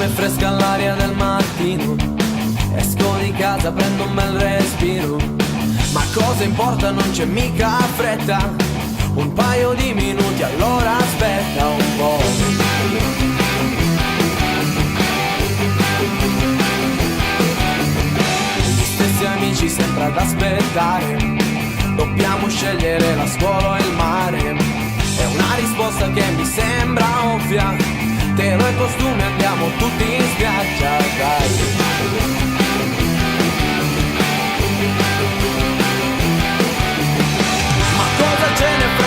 com'è fresca l'aria del mattino, esco di casa, prendo un bel respiro. Ma cosa importa, non c'è mica fretta, un paio di minuti, allora aspetta un po'. Gli stessi amici sempre ad aspettare, dobbiamo scegliere la scuola o il mare. È una risposta che mi sembra ovvia, telo e costume, andiamo tutti in spiaggia, dai. Ma cosa ce ne frega?